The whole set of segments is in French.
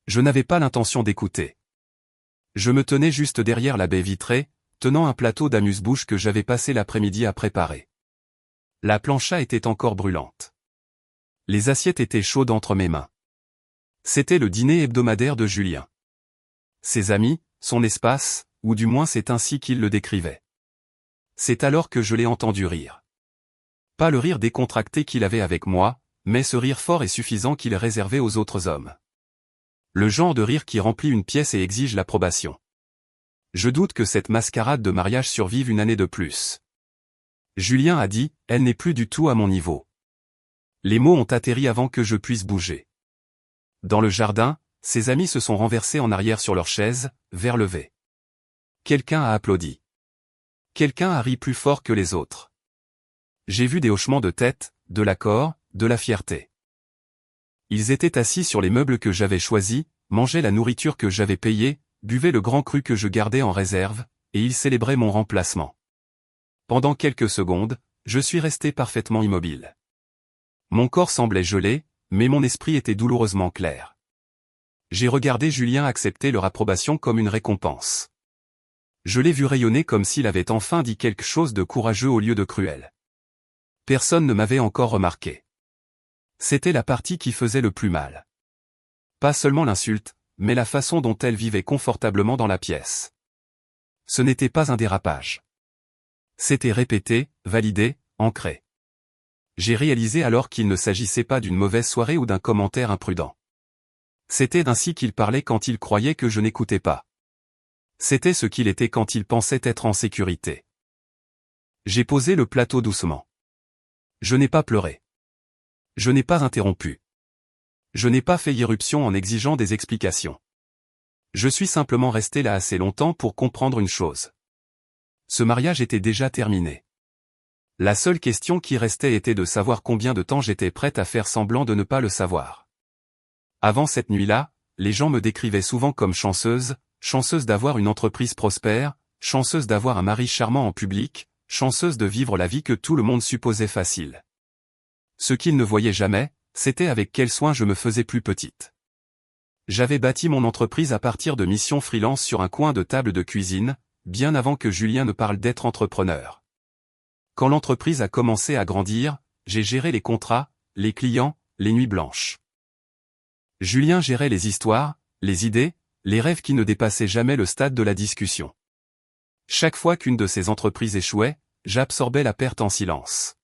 Je n'avais pas l'intention d'écouter. Je me tenais juste derrière la baie vitrée, tenant un plateau d'amuse-bouche que j'avais passé l'après-midi à préparer. La plancha était encore brûlante. Les assiettes étaient chaudes entre mes mains. C'était le dîner hebdomadaire de Julien. Ses amis, son espace, ou du moins c'est ainsi qu'il le décrivait. C'est alors que je l'ai entendu rire. Pas le rire décontracté qu'il avait avec moi, mais ce rire fort et suffisant qu'il réservait aux autres hommes. Le genre de rire qui remplit une pièce et exige l'approbation. Je doute que cette mascarade de mariage survive une année de plus. Julien a dit, elle n'est plus du tout à mon niveau. Les mots ont atterri avant que je puisse bouger. Dans le jardin, ses amis se sont renversés en arrière sur leurs chaises, vers levé. Quelqu'un a applaudi. Quelqu'un a ri plus fort que les autres. J'ai vu des hochements de tête, de l'accord, de la fierté. Ils étaient assis sur les meubles que j'avais choisis, mangeaient la nourriture que j'avais payée, buvaient le grand cru que je gardais en réserve, et ils célébraient mon remplacement. Pendant quelques secondes, je suis resté parfaitement immobile. Mon corps semblait gelé, mais mon esprit était douloureusement clair. J'ai regardé Julien accepter leur approbation comme une récompense. Je l'ai vu rayonner comme s'il avait enfin dit quelque chose de courageux au lieu de cruel. Personne ne m'avait encore remarqué. C'était la partie qui faisait le plus mal. Pas seulement l'insulte, mais la façon dont elle vivait confortablement dans la pièce. Ce n'était pas un dérapage. C'était répété, validé, ancré. J'ai réalisé alors qu'il ne s'agissait pas d'une mauvaise soirée ou d'un commentaire imprudent. C'était ainsi qu'il parlait quand il croyait que je n'écoutais pas. C'était ce qu'il était quand il pensait être en sécurité. J'ai posé le plateau doucement. Je n'ai pas pleuré. Je n'ai pas interrompu. Je n'ai pas fait irruption en exigeant des explications. Je suis simplement resté là assez longtemps pour comprendre une chose. Ce mariage était déjà terminé. La seule question qui restait était de savoir combien de temps j'étais prête à faire semblant de ne pas le savoir. Avant cette nuit-là, les gens me décrivaient souvent comme chanceuse, chanceuse d'avoir une entreprise prospère, chanceuse d'avoir un mari charmant en public, chanceuse de vivre la vie que tout le monde supposait facile. Ce qu'ils ne voyaient jamais, c'était avec quel soin je me faisais plus petite. J'avais bâti mon entreprise à partir de missions freelance sur un coin de table de cuisine, bien avant que Julien ne parle d'être entrepreneur. Quand l'entreprise a commencé à grandir, j'ai géré les contrats, les clients, les nuits blanches. Julien gérait les histoires, les idées, les rêves qui ne dépassaient jamais le stade de la discussion. Chaque fois qu'une de ces entreprises échouait, j'absorbais la perte en silence.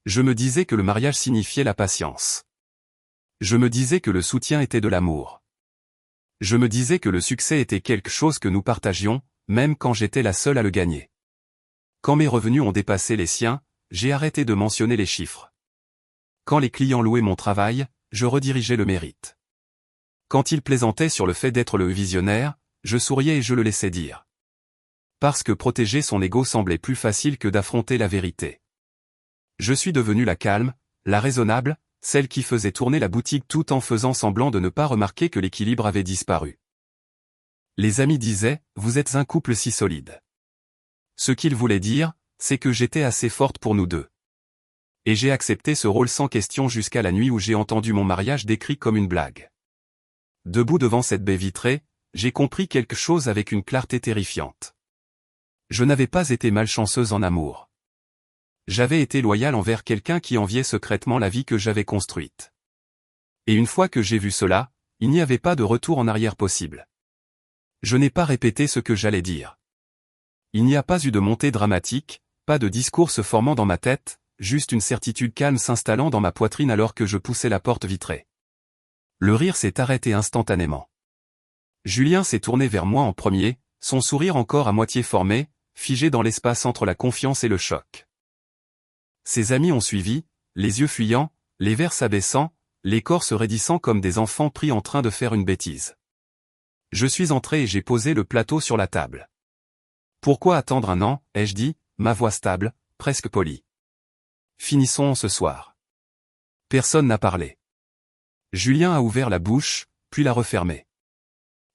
Je me disais que le mariage signifiait la patience. Je me disais que le soutien était de l'amour. Je me disais que le succès était quelque chose que nous partagions, même quand j'étais la seule à le gagner. Quand mes revenus ont dépassé les siens, j'ai arrêté de mentionner les chiffres. Quand les clients louaient mon travail, je redirigeais le mérite. Quand ils plaisantaient sur le fait d'être le visionnaire, je souriais et je le laissais dire. Parce que protéger son ego semblait plus facile que d'affronter la vérité. Je suis devenue la calme, la raisonnable, celle qui faisait tourner la boutique tout en faisant semblant de ne pas remarquer que l'équilibre avait disparu. Les amis disaient, vous êtes un couple si solide. Ce qu'ils voulaient dire, c'est que j'étais assez forte pour nous deux. Et j'ai accepté ce rôle sans question jusqu'à la nuit où j'ai entendu mon mariage décrit comme une blague. Debout devant cette baie vitrée, j'ai compris quelque chose avec une clarté terrifiante. Je n'avais pas été malchanceuse en amour. J'avais été loyale envers quelqu'un qui enviait secrètement la vie que j'avais construite. Et une fois que j'ai vu cela, il n'y avait pas de retour en arrière possible. Je n'ai pas répété ce que j'allais dire. Il n'y a pas eu de montée dramatique, pas de discours se formant dans ma tête, juste une certitude calme s'installant dans ma poitrine alors que je poussais la porte vitrée. Le rire s'est arrêté instantanément. Julien s'est tourné vers moi en premier, son sourire encore à moitié formé, figé dans l'espace entre la confiance et le choc. Ses amis ont suivi, les yeux fuyants, les verres s'abaissant, les corps se raidissant comme des enfants pris en train de faire une bêtise. Je suis entré et j'ai posé le plateau sur la table. Pourquoi attendre un an, ai-je dit, ma voix stable, presque polie. Finissons ce soir. Personne n'a parlé. Julien a ouvert la bouche, puis l'a refermée.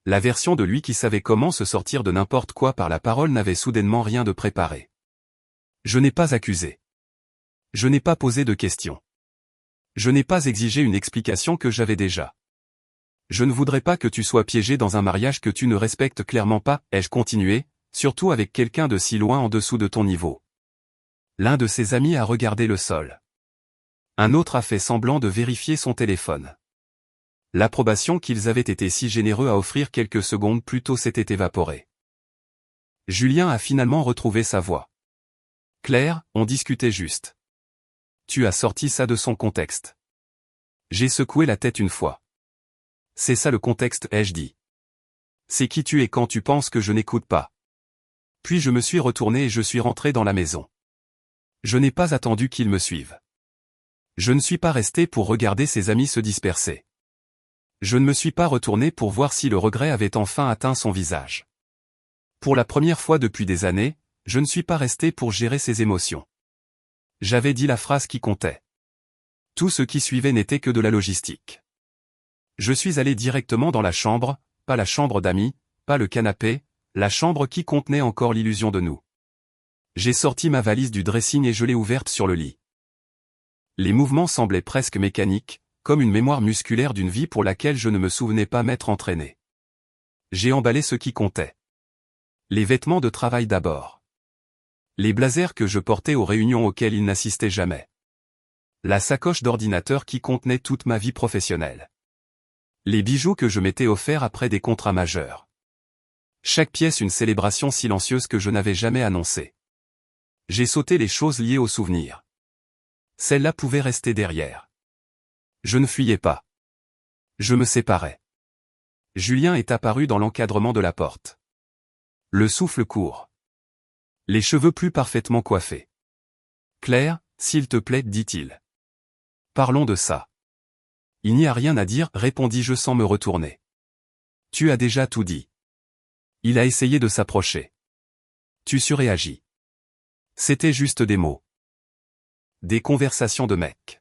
La version de lui qui savait comment se sortir de n'importe quoi par la parole n'avait soudainement rien de préparé. Je n'ai pas accusé. Je n'ai pas posé de questions. Je n'ai pas exigé une explication que j'avais déjà. Je ne voudrais pas que tu sois piégé dans un mariage que tu ne respectes clairement pas, ai-je continué, surtout avec quelqu'un de si loin en dessous de ton niveau. L'un de ses amis a regardé le sol. Un autre a fait semblant de vérifier son téléphone. L'approbation qu'ils avaient été si généreux à offrir quelques secondes plus tôt s'était évaporée. Julien a finalement retrouvé sa voix. Claire, on discutait juste. Tu as sorti ça de son contexte. J'ai secoué la tête une fois. C'est ça le contexte, ai-je dit. C'est qui tu es quand tu penses que je n'écoute pas. Puis je me suis retourné et je suis rentré dans la maison. Je n'ai pas attendu qu'ils me suivent. Je ne suis pas resté pour regarder ses amis se disperser. Je ne me suis pas retourné pour voir si le regret avait enfin atteint son visage. Pour la première fois depuis des années, je ne suis pas resté pour gérer ses émotions. J'avais dit la phrase qui comptait. Tout ce qui suivait n'était que de la logistique. Je suis allé directement dans la chambre, pas la chambre d'amis, pas le canapé, la chambre qui contenait encore l'illusion de nous. J'ai sorti ma valise du dressing et je l'ai ouverte sur le lit. Les mouvements semblaient presque mécaniques, comme une mémoire musculaire d'une vie pour laquelle je ne me souvenais pas m'être entraîné. J'ai emballé ce qui comptait. Les vêtements de travail d'abord. Les blazers que je portais aux réunions auxquelles il n'assistait jamais. La sacoche d'ordinateur qui contenait toute ma vie professionnelle. Les bijoux que je m'étais offerts après des contrats majeurs. Chaque pièce une célébration silencieuse que je n'avais jamais annoncée. J'ai sauté les choses liées aux souvenirs. Celles-là pouvaient rester derrière. Je ne fuyais pas. Je me séparais. Julien est apparu dans l'encadrement de la porte. Le souffle court. Les cheveux plus parfaitement coiffés. Claire, s'il te plaît, dit-il. Parlons de ça. Il n'y a rien à dire, répondis-je sans me retourner. Tu as déjà tout dit. Il a essayé de s'approcher. Tu surréagis. C'était juste des mots. Des conversations de mec.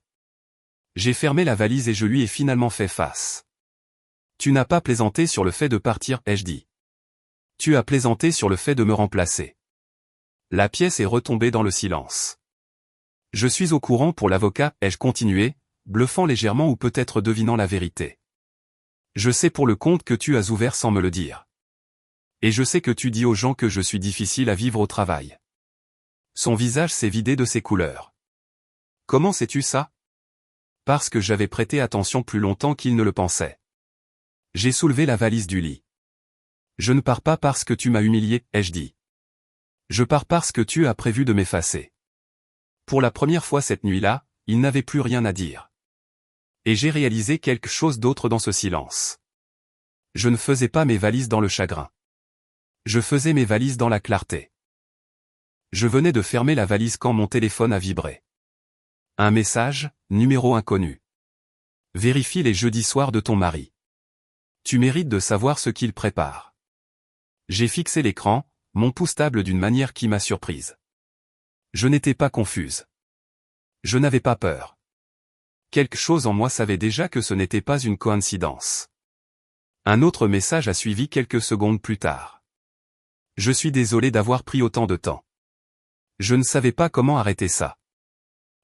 J'ai fermé la valise et je lui ai finalement fait face. Tu n'as pas plaisanté sur le fait de partir, ai-je dit. Tu as plaisanté sur le fait de me remplacer. La pièce est retombée dans le silence. Je suis au courant pour l'avocat, ai-je continué, bluffant légèrement ou peut-être devinant la vérité. Je sais pour le compte que tu as ouvert sans me le dire. Et je sais que tu dis aux gens que je suis difficile à vivre au travail. Son visage s'est vidé de ses couleurs. Comment sais-tu ça? Parce que j'avais prêté attention plus longtemps qu'il ne le pensait. J'ai soulevé la valise du lit. Je ne pars pas parce que tu m'as humilié, ai-je dit. Je pars parce que tu as prévu de m'effacer. Pour la première fois cette nuit-là, il n'avait plus rien à dire. Et j'ai réalisé quelque chose d'autre dans ce silence. Je ne faisais pas mes valises dans le chagrin. Je faisais mes valises dans la clarté. Je venais de fermer la valise quand mon téléphone a vibré. Un message, numéro inconnu. Vérifie les jeudis soirs de ton mari. Tu mérites de savoir ce qu'il prépare. J'ai fixé l'écran, mon pouce stable d'une manière qui m'a surprise. Je n'étais pas confuse. Je n'avais pas peur. Quelque chose en moi savait déjà que ce n'était pas une coïncidence. Un autre message a suivi quelques secondes plus tard. Je suis désolé d'avoir pris autant de temps. Je ne savais pas comment arrêter ça.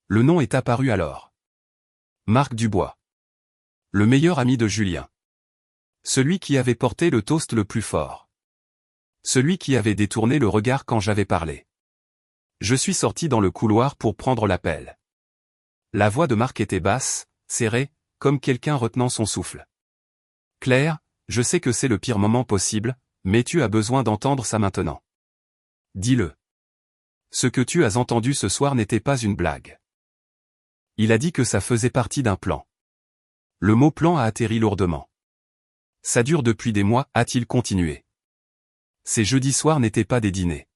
Le nom est apparu alors. Marc Dubois. Le meilleur ami de Julien. Celui qui avait porté le toast le plus fort. Celui qui avait détourné le regard quand j'avais parlé. Je suis sorti dans le couloir pour prendre l'appel. La voix de Marc était basse, serrée, comme quelqu'un retenant son souffle. Claire, je sais que c'est le pire moment possible, mais tu as besoin d'entendre ça maintenant. Dis-le. Ce que tu as entendu ce soir n'était pas une blague. Il a dit que ça faisait partie d'un plan. Le mot plan a atterri lourdement. Ça dure depuis des mois, a-t-il continué. Ces jeudis soirs n'étaient pas des dîners.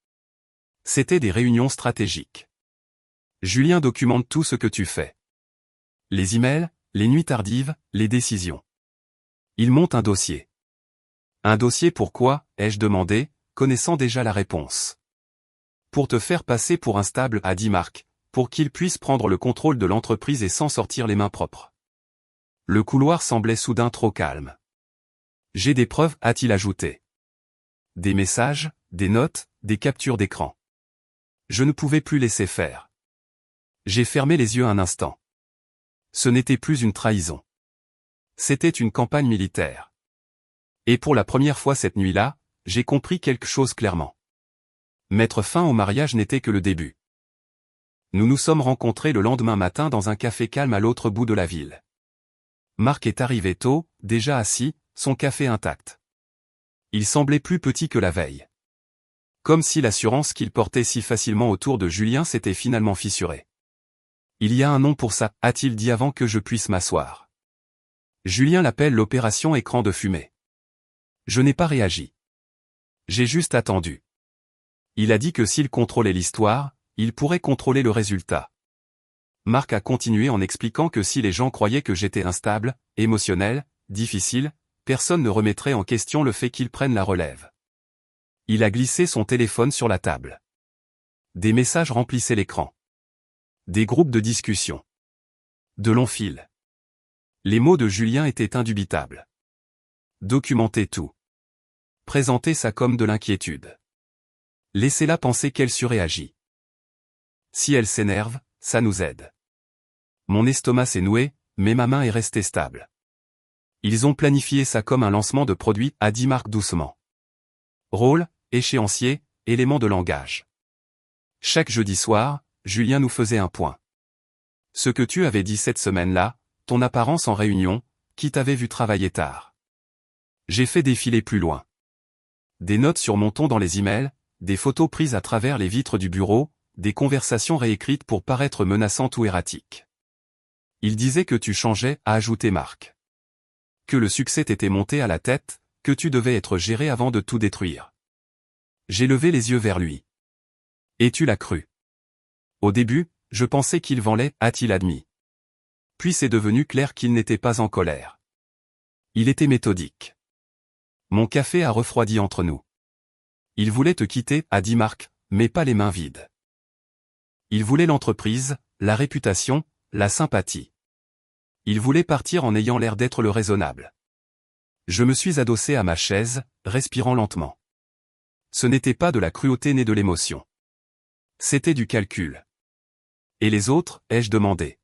C'étaient des réunions stratégiques. Julien documente tout ce que tu fais. Les emails, les nuits tardives, les décisions. Il monte un dossier. Un dossier pourquoi, ai-je demandé, connaissant déjà la réponse. Pour te faire passer pour instable, a dit Marc, pour qu'il puisse prendre le contrôle de l'entreprise et s'en sortir les mains propres. Le couloir semblait soudain trop calme. J'ai des preuves, a-t-il ajouté. Des messages, des notes, des captures d'écran. Je ne pouvais plus laisser faire. J'ai fermé les yeux un instant. Ce n'était plus une trahison. C'était une campagne militaire. Et pour la première fois cette nuit-là, j'ai compris quelque chose clairement. Mettre fin au mariage n'était que le début. Nous nous sommes rencontrés le lendemain matin dans un café calme à l'autre bout de la ville. Marc est arrivé tôt, déjà assis, son café intact. Il semblait plus petit que la veille. Comme si l'assurance qu'il portait si facilement autour de Julien s'était finalement fissurée. Il y a un nom pour ça, a-t-il dit avant que je puisse m'asseoir. Julien l'appelle l'opération écran de fumée. Je n'ai pas réagi. J'ai juste attendu. Il a dit que s'il contrôlait l'histoire, il pourrait contrôler le résultat. Marc a continué en expliquant que si les gens croyaient que j'étais instable, émotionnel, difficile, personne ne remettrait en question le fait qu'il prenne la relève. Il a glissé son téléphone sur la table. Des messages remplissaient l'écran. Des groupes de discussion. De longs fils. Les mots de Julien étaient indubitables. Documenter tout. Présenter ça comme de l'inquiétude. Laissez-la penser qu'elle surréagit. Si elle s'énerve, ça nous aide. Mon estomac s'est noué, mais ma main est restée stable. Ils ont planifié ça comme un lancement de produit, a dit Marc doucement. Rôle, échéancier, élément de langage. Chaque jeudi soir, Julien nous faisait un point. Ce que tu avais dit cette semaine-là, ton apparence en réunion, qui t'avait vu travailler tard. J'ai fait défiler plus loin. Des notes sur mon ton dans les emails, des photos prises à travers les vitres du bureau, des conversations réécrites pour paraître menaçantes ou erratiques. Il disait que tu changeais, a ajouté Marc. Que le succès t'était monté à la tête, que tu devais être géré avant de tout détruire. J'ai levé les yeux vers lui. Et tu l'as cru. Au début, je pensais qu'il venlait, a-t-il admis. Puis c'est devenu clair qu'il n'était pas en colère. Il était méthodique. Mon café a refroidi entre nous. Il voulait te quitter, a dit Marc, mais pas les mains vides. Il voulait l'entreprise, la réputation, la sympathie. Il voulait partir en ayant l'air d'être le raisonnable. Je me suis adossé à ma chaise, respirant lentement. Ce n'était pas de la cruauté née de l'émotion. C'était du calcul. Et les autres, ai-je demandé.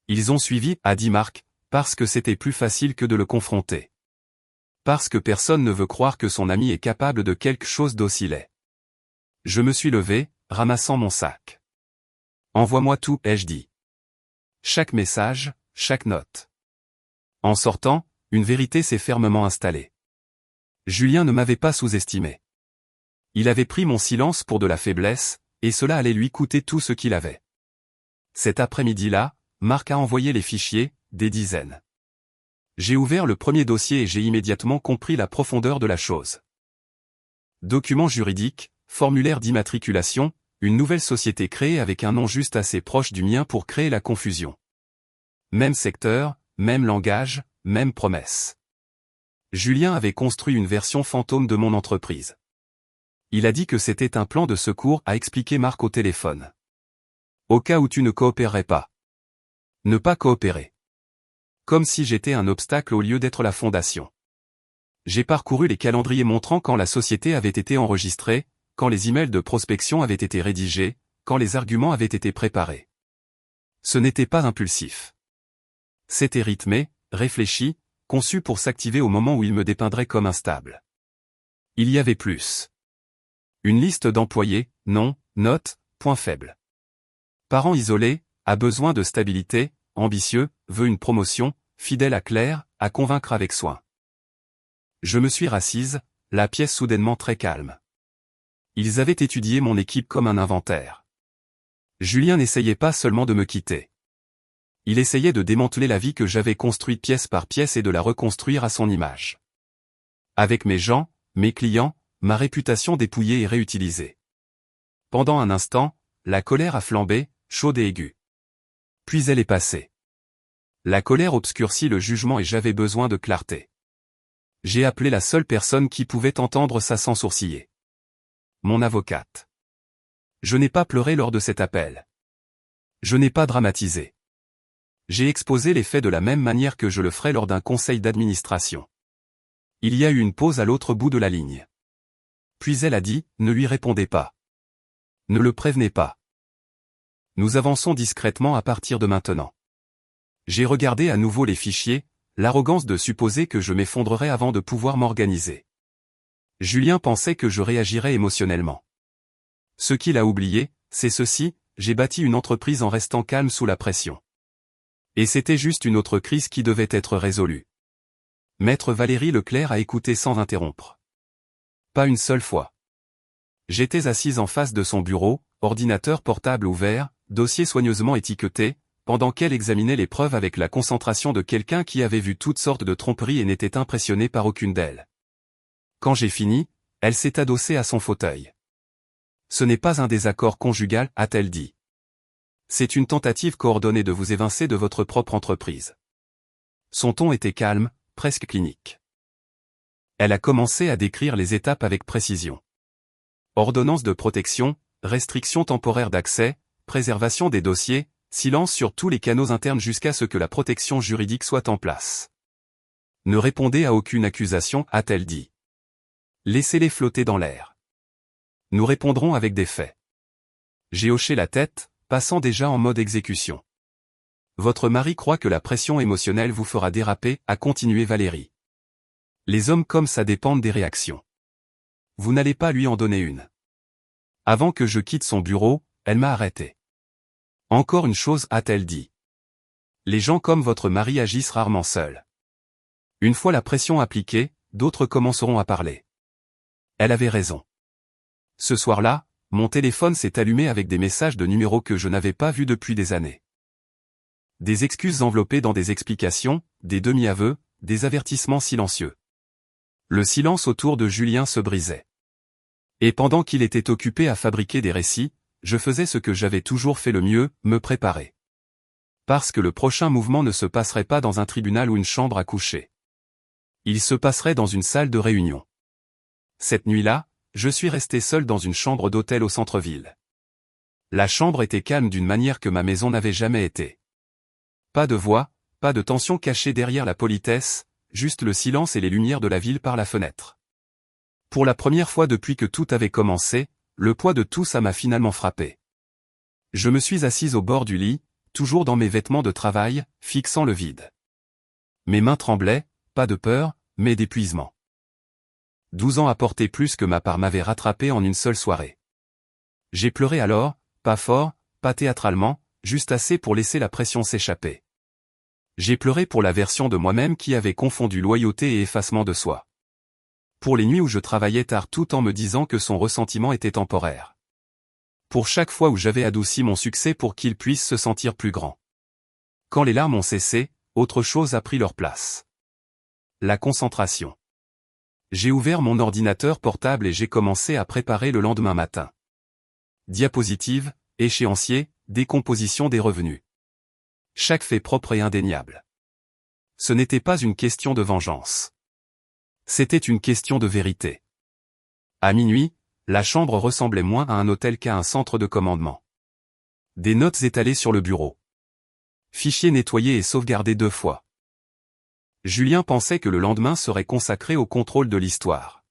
Ils ont suivi, a dit Marc, parce que c'était plus facile que de le confronter. Parce que personne ne veut croire que son ami est capable de quelque chose d'aussi laid. Je me suis levé, ramassant mon sac. Envoie-moi tout, ai-je dit. Chaque message, chaque note. En sortant, une vérité s'est fermement installée. Julien ne m'avait pas sous-estimé. Il avait pris mon silence pour de la faiblesse, et cela allait lui coûter tout ce qu'il avait. Cet après-midi-là, Marc a envoyé les fichiers, des dizaines. J'ai ouvert le premier dossier et j'ai immédiatement compris la profondeur de la chose. Documents juridiques, formulaire d'immatriculation, une nouvelle société créée avec un nom juste assez proche du mien pour créer la confusion. Même secteur, même langage, même promesse. Julien avait construit une version fantôme de mon entreprise. Il a dit que c'était un plan de secours, a expliqué Marc au téléphone. Au cas où tu ne coopérerais pas. Ne pas coopérer. Comme si j'étais un obstacle au lieu d'être la fondation. J'ai parcouru les calendriers montrant quand la société avait été enregistrée, quand les emails de prospection avaient été rédigés, quand les arguments avaient été préparés. Ce n'était pas impulsif. C'était rythmé, réfléchi, conçu pour s'activer au moment où il me dépeindrait comme instable. Il y avait plus. Une liste d'employés, nom, notes, points faibles. Parent isolé, a besoin de stabilité, ambitieux, veut une promotion, fidèle à Claire, à convaincre avec soin. Je me suis rassise, la pièce soudainement très calme. Ils avaient étudié mon équipe comme un inventaire. Julien n'essayait pas seulement de me quitter. Il essayait de démanteler la vie que j'avais construite pièce par pièce et de la reconstruire à son image. Avec mes gens, mes clients, ma réputation dépouillée et réutilisée. Pendant un instant, la colère a flambé, chaude et aiguë. Puis elle est passée. La colère obscurcit le jugement et j'avais besoin de clarté. J'ai appelé la seule personne qui pouvait entendre ça sans sourciller. Mon avocate. Je n'ai pas pleuré lors de cet appel. Je n'ai pas dramatisé. J'ai exposé les faits de la même manière que je le ferais lors d'un conseil d'administration. Il y a eu une pause à l'autre bout de la ligne. Puis elle a dit, ne lui répondez pas. Ne le prévenez pas. Nous avançons discrètement à partir de maintenant. J'ai regardé à nouveau les fichiers, l'arrogance de supposer que je m'effondrerais avant de pouvoir m'organiser. Julien pensait que je réagirais émotionnellement. Ce qu'il a oublié, c'est ceci, j'ai bâti une entreprise en restant calme sous la pression. Et c'était juste une autre crise qui devait être résolue. Maître Valérie Leclerc a écouté sans interrompre. Pas une seule fois. J'étais assise en face de son bureau, ordinateur portable ouvert, dossier soigneusement étiqueté, pendant qu'elle examinait les preuves avec la concentration de quelqu'un qui avait vu toutes sortes de tromperies et n'était impressionné par aucune d'elles. Quand j'ai fini, elle s'est adossée à son fauteuil. Ce n'est pas un désaccord conjugal, a-t-elle dit. C'est une tentative coordonnée de vous évincer de votre propre entreprise. Son ton était calme, presque clinique. Elle a commencé à décrire les étapes avec précision. Ordonnance de protection, restriction temporaire d'accès, préservation des dossiers, silence sur tous les canaux internes jusqu'à ce que la protection juridique soit en place. Ne répondez à aucune accusation, a-t-elle dit. Laissez-les flotter dans l'air. Nous répondrons avec des faits. J'ai hoché la tête, passant déjà en mode exécution. Votre mari croit que la pression émotionnelle vous fera déraper, a continué Valérie. Les hommes comme ça dépendent des réactions. Vous n'allez pas lui en donner une. Avant que je quitte son bureau, elle m'a arrêté. Encore une chose, a-t-elle dit. Les gens comme votre mari agissent rarement seuls. Une fois la pression appliquée, d'autres commenceront à parler. Elle avait raison. Ce soir-là, mon téléphone s'est allumé avec des messages de numéros que je n'avais pas vus depuis des années. Des excuses enveloppées dans des explications, des demi-aveux, des avertissements silencieux. Le silence autour de Julien se brisait. Et pendant qu'il était occupé à fabriquer des récits, je faisais ce que j'avais toujours fait le mieux, me préparer. Parce que le prochain mouvement ne se passerait pas dans un tribunal ou une chambre à coucher. Il se passerait dans une salle de réunion. Cette nuit-là, je suis resté seul dans une chambre d'hôtel au centre-ville. La chambre était calme d'une manière que ma maison n'avait jamais été. Pas de voix, pas de tension cachée derrière la politesse, juste le silence et les lumières de la ville par la fenêtre. Pour la première fois depuis que tout avait commencé, le poids de tout ça m'a finalement frappé. Je me suis assise au bord du lit, toujours dans mes vêtements de travail, fixant le vide. Mes mains tremblaient, pas de peur, mais d'épuisement. 12 ans à porter plus que ma part m'avait rattrapé en une seule soirée. J'ai pleuré alors, pas fort, pas théâtralement, juste assez pour laisser la pression s'échapper. J'ai pleuré pour la version de moi-même qui avait confondu loyauté et effacement de soi. Pour les nuits où je travaillais tard tout en me disant que son ressentiment était temporaire. Pour chaque fois où j'avais adouci mon succès pour qu'il puisse se sentir plus grand. Quand les larmes ont cessé, autre chose a pris leur place. La concentration. J'ai ouvert mon ordinateur portable et j'ai commencé à préparer le lendemain matin. Diapositive, échéancier, décomposition des revenus. Chaque fait propre et indéniable. Ce n'était pas une question de vengeance. C'était une question de vérité. À minuit, la chambre ressemblait moins à un hôtel qu'à un centre de commandement. Des notes étalées sur le bureau. Fichiers nettoyés et sauvegardés 2 fois. Julien pensait que le lendemain serait consacré au contrôle de l'histoire.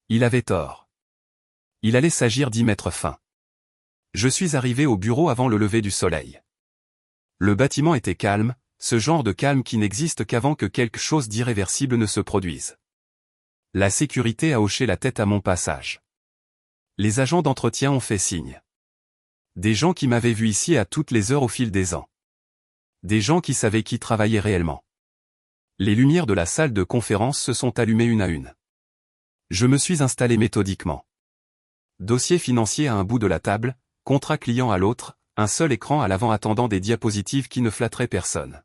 Il avait tort. Il allait s'agir d'y mettre fin. Je suis arrivé au bureau avant le lever du soleil. Le bâtiment était calme, ce genre de calme qui n'existe qu'avant que quelque chose d'irréversible ne se produise. La sécurité a hoché la tête à mon passage. Les agents d'entretien ont fait signe. Des gens qui m'avaient vu ici à toutes les heures au fil des ans. Des gens qui savaient qui travaillait réellement. Les lumières de la salle de conférence se sont allumées une à une. Je me suis installé méthodiquement. Dossier financier à un bout de la table, contrat client à l'autre, un seul écran à l'avant attendant des diapositives qui ne flatteraient personne.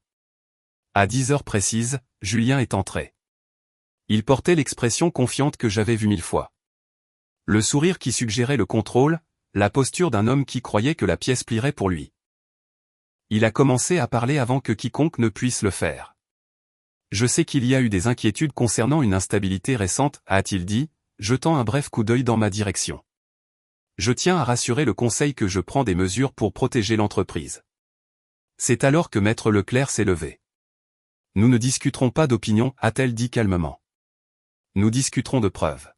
À 10 heures précises, Julien est entré. Il portait l'expression confiante que j'avais vue 1000 fois. Le sourire qui suggérait le contrôle, la posture d'un homme qui croyait que la pièce plierait pour lui. Il a commencé à parler avant que quiconque ne puisse le faire. Je sais qu'il y a eu des inquiétudes concernant une instabilité récente, a-t-il dit, jetant un bref coup d'œil dans ma direction. Je tiens à rassurer le conseil que je prends des mesures pour protéger l'entreprise. C'est alors que Maître Leclerc s'est levé. Nous ne discuterons pas d'opinion, a-t-elle dit calmement. Nous discuterons de preuves.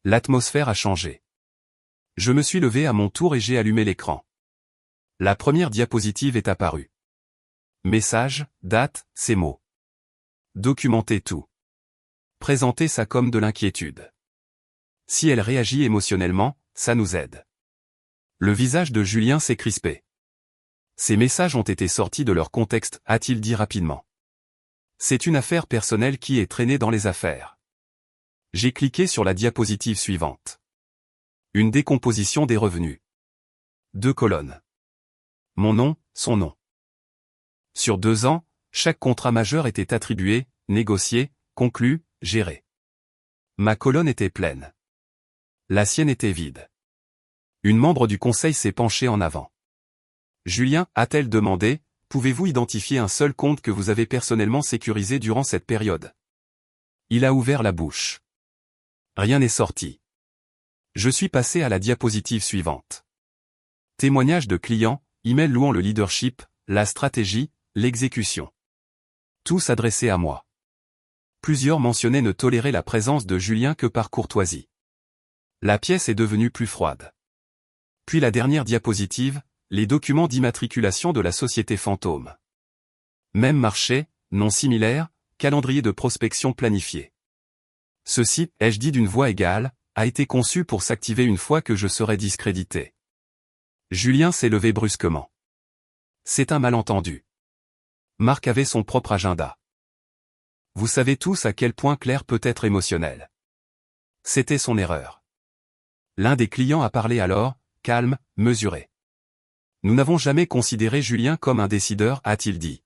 L'atmosphère a changé. Je me suis levé à mon tour et j'ai allumé l'écran. La première diapositive est apparue. Message, date, ces mots. Documenter tout. Présenter ça comme de l'inquiétude. Si elle réagit émotionnellement, ça nous aide. Le visage de Julien s'est crispé. Ces messages ont été sortis de leur contexte, a-t-il dit rapidement. C'est une affaire personnelle qui est traînée dans les affaires. J'ai cliqué sur la diapositive suivante. Une décomposition des revenus. 2 colonnes. Mon nom, son nom. Sur 2 ans, chaque contrat majeur était attribué, négocié, conclu, géré. Ma colonne était pleine. La sienne était vide. Une membre du conseil s'est penchée en avant. Julien, a-t-elle demandé, pouvez-vous identifier un seul compte que vous avez personnellement sécurisé durant cette période? Il a ouvert la bouche. Rien n'est sorti. Je suis passé à la diapositive suivante. Témoignages de clients, email louant le leadership, la stratégie, l'exécution. Tous adressés à moi. Plusieurs mentionnaient ne tolérer la présence de Julien que par courtoisie. La pièce est devenue plus froide. Puis la dernière diapositive, les documents d'immatriculation de la société fantôme. Même marché, nom similaire, calendrier de prospection planifié. Ceci, ai-je dit d'une voix égale, a été conçu pour s'activer une fois que je serai discrédité. Julien s'est levé brusquement. C'est un malentendu. Marc avait son propre agenda. Vous savez tous à quel point Claire peut être émotionnelle. C'était son erreur. L'un des clients a parlé alors, calme, mesuré. Nous n'avons jamais considéré Julien comme un décideur, a-t-il dit.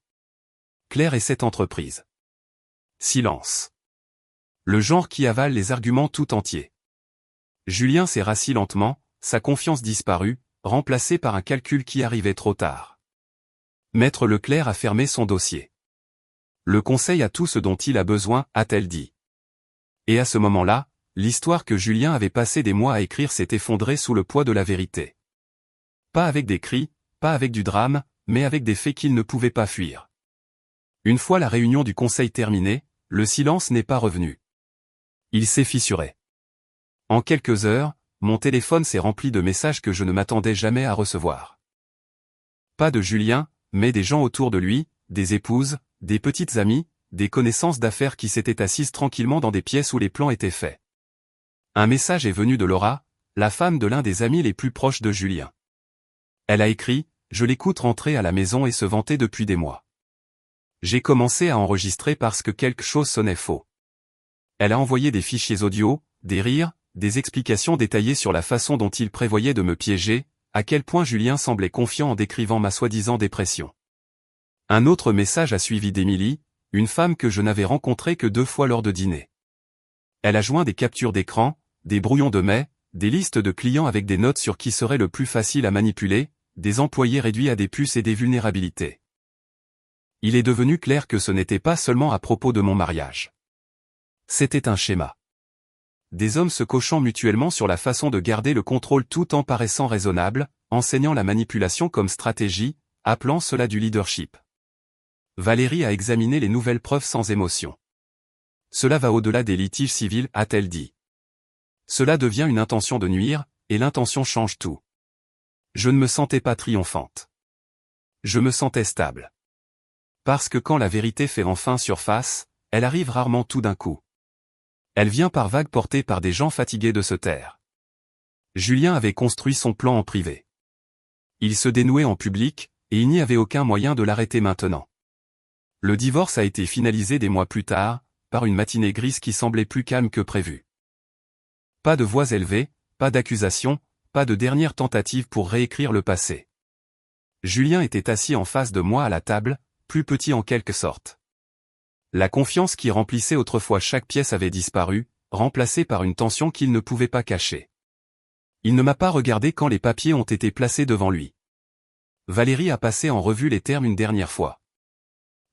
Claire et cette entreprise. Silence. Le genre qui avale les arguments tout entiers. Julien s'est rassis lentement, sa confiance disparue, remplacée par un calcul qui arrivait trop tard. Maître Leclerc a fermé son dossier. Le conseil a tout ce dont il a besoin, a-t-elle dit. Et à ce moment-là, l'histoire que Julien avait passé des mois à écrire s'est effondrée sous le poids de la vérité. Pas avec des cris, pas avec du drame, mais avec des faits qu'il ne pouvait pas fuir. Une fois la réunion du conseil terminée, le silence n'est pas revenu. Il s'est fissuré. En quelques heures, mon téléphone s'est rempli de messages que je ne m'attendais jamais à recevoir. Pas de Julien, mais des gens autour de lui, des épouses, des petites amies, des connaissances d'affaires qui s'étaient assises tranquillement dans des pièces où les plans étaient faits. Un message est venu de Laura, la femme de l'un des amis les plus proches de Julien. Elle a écrit, je l'écoute rentrer à la maison et se vanter depuis des mois. J'ai commencé à enregistrer parce que quelque chose sonnait faux. Elle a envoyé des fichiers audio, des rires, des explications détaillées sur la façon dont il prévoyait de me piéger, à quel point Julien semblait confiant en décrivant ma soi-disant dépression. Un autre message a suivi d'Émilie, une femme que je n'avais rencontrée que 2 fois lors de dîner. Elle a joint des captures d'écran, des brouillons de mails, des listes de clients avec des notes sur qui serait le plus facile à manipuler, des employés réduits à des puces et des vulnérabilités. Il est devenu clair que ce n'était pas seulement à propos de mon mariage. C'était un schéma. Des hommes se cochant mutuellement sur la façon de garder le contrôle tout en paraissant raisonnable, enseignant la manipulation comme stratégie, appelant cela du leadership. Valérie a examiné les nouvelles preuves sans émotion. Cela va au-delà des litiges civils, a-t-elle dit. Cela devient une intention de nuire, et l'intention change tout. Je ne me sentais pas triomphante. Je me sentais stable. Parce que quand la vérité fait enfin surface, elle arrive rarement tout d'un coup. Elle vient par vagues portées par des gens fatigués de se taire. Julien avait construit son plan en privé. Il se dénouait en public, et il n'y avait aucun moyen de l'arrêter maintenant. Le divorce a été finalisé des mois plus tard, par une matinée grise qui semblait plus calme que prévu. Pas de voix élevées, pas d'accusations, pas de dernière tentative pour réécrire le passé. Julien était assis en face de moi à la table, plus petit en quelque sorte. La confiance qui remplissait autrefois chaque pièce avait disparu, remplacée par une tension qu'il ne pouvait pas cacher. Il ne m'a pas regardé quand les papiers ont été placés devant lui. Valérie a passé en revue les termes une dernière fois.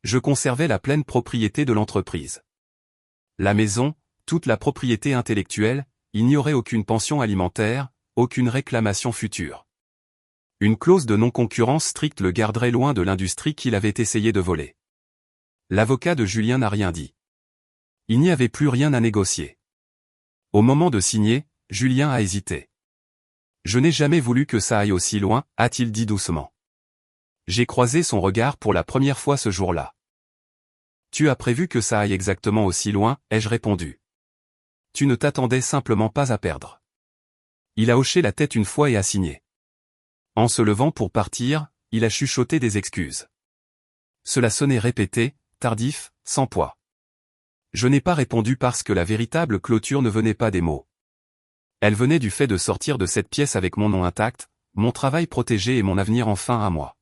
Je conservais la pleine propriété de l'entreprise. La maison, toute la propriété intellectuelle, il n'y aurait aucune pension alimentaire, aucune réclamation future. Une clause de non-concurrence stricte le garderait loin de l'industrie qu'il avait essayé de voler. L'avocat de Julien n'a rien dit. Il n'y avait plus rien à négocier. Au moment de signer, Julien a hésité. Je n'ai jamais voulu que ça aille aussi loin, a-t-il dit doucement. J'ai croisé son regard pour la première fois ce jour-là. Tu as prévu que ça aille exactement aussi loin, ai-je répondu. Tu ne t'attendais simplement pas à perdre. Il a hoché la tête une fois et a signé. En se levant pour partir, il a chuchoté des excuses. Cela sonnait répété, tardif, sans poids. Je n'ai pas répondu parce que la véritable clôture ne venait pas des mots. Elle venait du fait de sortir de cette pièce avec mon nom intact, mon travail protégé et mon avenir enfin à moi.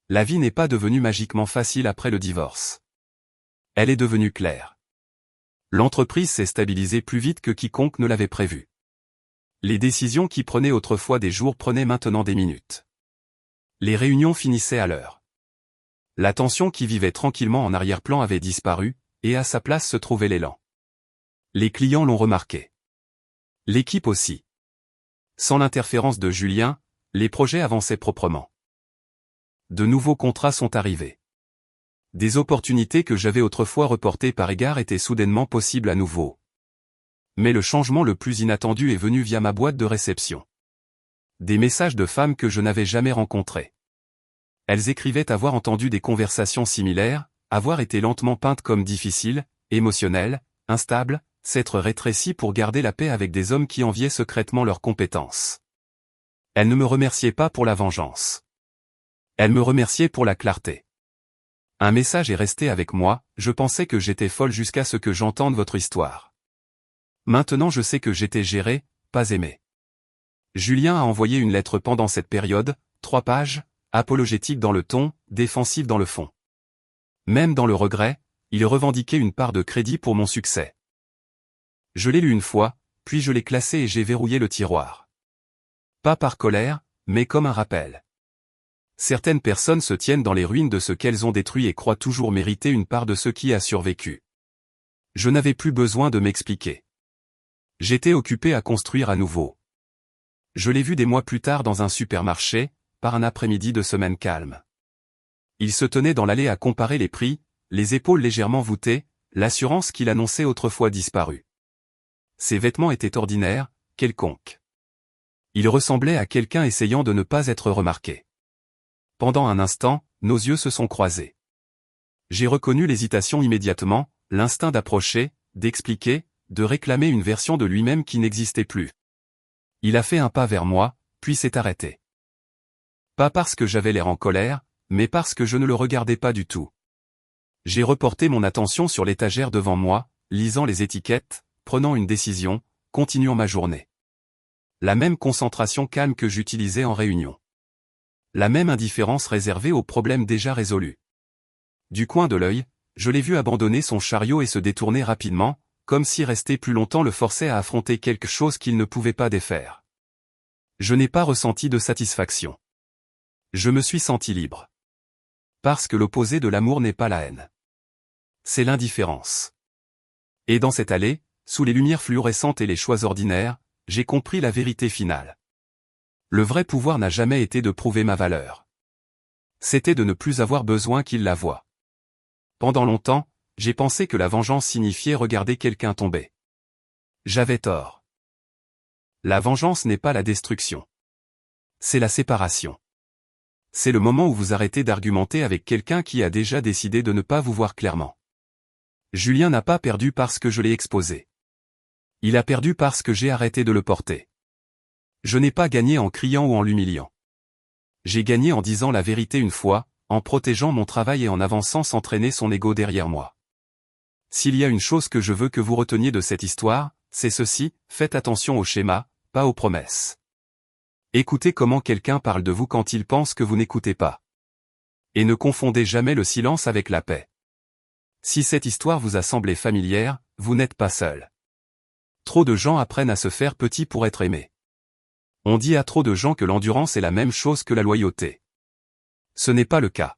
La vie n'est pas devenue magiquement facile après le divorce. Elle est devenue claire. L'entreprise s'est stabilisée plus vite que quiconque ne l'avait prévu. Les décisions qui prenaient autrefois des jours prenaient maintenant des minutes. Les réunions finissaient à l'heure. La tension qui vivait tranquillement en arrière-plan avait disparu, et à sa place se trouvait l'élan. Les clients l'ont remarqué. L'équipe aussi. Sans l'interférence de Julien, les projets avançaient proprement. De nouveaux contrats sont arrivés. Des opportunités que j'avais autrefois reportées par égard étaient soudainement possibles à nouveau. Mais le changement le plus inattendu est venu via ma boîte de réception. Des messages de femmes que je n'avais jamais rencontrées. Elles écrivaient avoir entendu des conversations similaires, avoir été lentement peintes comme difficiles, émotionnelles, instables, s'être rétrécies pour garder la paix avec des hommes qui enviaient secrètement leurs compétences. Elles ne me remerciaient pas pour la vengeance. Elles me remerciaient pour la clarté. Un message est resté avec moi, je pensais que j'étais folle jusqu'à ce que j'entende votre histoire. Maintenant je sais que j'étais gérée, pas aimée. Julien a envoyé une lettre pendant cette période, 3 pages, apologétique dans le ton, défensive dans le fond. Même dans le regret, il revendiquait une part de crédit pour mon succès. Je l'ai lu une fois, puis je l'ai classé et j'ai verrouillé le tiroir. Pas par colère, mais comme un rappel. Certaines personnes se tiennent dans les ruines de ce qu'elles ont détruit et croient toujours mériter une part de ce qui a survécu. Je n'avais plus besoin de m'expliquer. J'étais occupé à construire à nouveau. Je l'ai vu des mois plus tard dans un supermarché, par un après-midi de semaine calme. Il se tenait dans l'allée à comparer les prix, les épaules légèrement voûtées, l'assurance qu'il annonçait autrefois disparue. Ses vêtements étaient ordinaires, quelconques. Il ressemblait à quelqu'un essayant de ne pas être remarqué. Pendant un instant, nos yeux se sont croisés. J'ai reconnu l'hésitation immédiatement, l'instinct d'approcher, d'expliquer, de réclamer une version de lui-même qui n'existait plus. Il a fait un pas vers moi, puis s'est arrêté. Pas parce que j'avais l'air en colère, mais parce que je ne le regardais pas du tout. J'ai reporté mon attention sur l'étagère devant moi, lisant les étiquettes, prenant une décision, continuant ma journée. La même concentration calme que j'utilisais en réunion. La même indifférence réservée aux problèmes déjà résolus. Du coin de l'œil, je l'ai vu abandonner son chariot et se détourner rapidement, comme si rester plus longtemps le forçait à affronter quelque chose qu'il ne pouvait pas défaire. Je n'ai pas ressenti de satisfaction. Je me suis senti libre. Parce que l'opposé de l'amour n'est pas la haine. C'est l'indifférence. Et dans cette allée, sous les lumières fluorescentes et les choix ordinaires, j'ai compris la vérité finale. Le vrai pouvoir n'a jamais été de prouver ma valeur. C'était de ne plus avoir besoin qu'il la voie. Pendant longtemps, j'ai pensé que la vengeance signifiait regarder quelqu'un tomber. J'avais tort. La vengeance n'est pas la destruction. C'est la séparation. C'est le moment où vous arrêtez d'argumenter avec quelqu'un qui a déjà décidé de ne pas vous voir clairement. Julien n'a pas perdu parce que je l'ai exposé. Il a perdu parce que j'ai arrêté de le porter. Je n'ai pas gagné en criant ou en l'humiliant. J'ai gagné en disant la vérité une fois, en protégeant mon travail et en avançant sans traîner son ego derrière moi. S'il y a une chose que je veux que vous reteniez de cette histoire, c'est ceci, faites attention aux schémas, pas aux promesses. Écoutez comment quelqu'un parle de vous quand il pense que vous n'écoutez pas. Et ne confondez jamais le silence avec la paix. Si cette histoire vous a semblé familière, vous n'êtes pas seul. Trop de gens apprennent à se faire petits pour être aimés. On dit à trop de gens que l'endurance est la même chose que la loyauté. Ce n'est pas le cas.